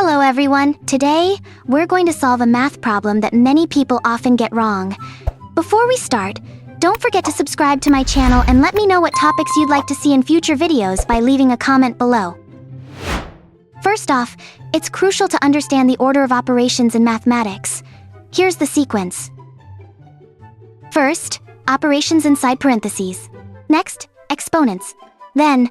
Hello everyone! Today, we're going to solve a math problem that many people often get wrong. Before we start, don't forget to subscribe to my channel and let me know what topics you'd like to see in future videos by leaving a comment below. First off, it's crucial to understand the order of operations in mathematics. Here's the sequence. First, operations inside parentheses. Next, exponents. Then,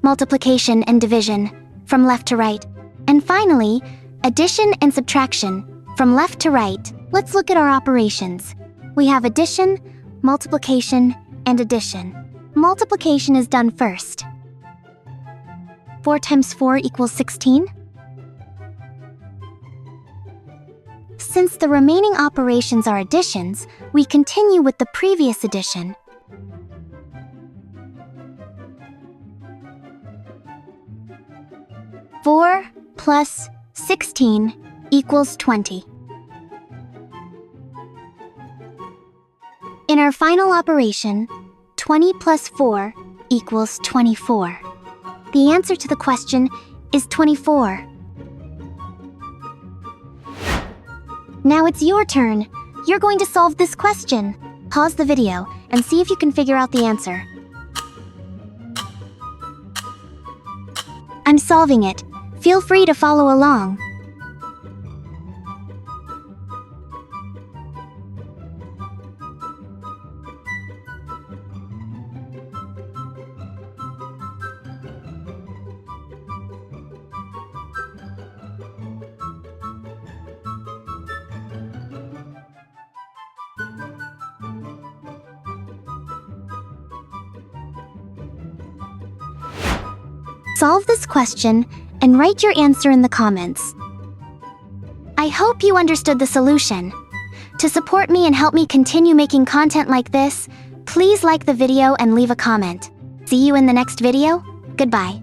multiplication and division, from left to right. And finally, addition and subtraction, from left to right. Let's look at our operations. We have addition, multiplication, and addition. Multiplication is done first. 4 times 4 equals 16. Since the remaining operations are additions, we continue with the previous addition. Four plus 16 equals 20. In our final operation, 20 plus 4 equals 24. The answer to the question is 24. Now it's your turn. You're going to solve this question. Pause the video and see if you can figure out the answer. I'm solving it. Feel free to follow along. Solve this question and write your answer in the comments. I hope you understood the solution. To support me and help me continue making content like this, please like the video and leave a comment. See you in the next video. Goodbye.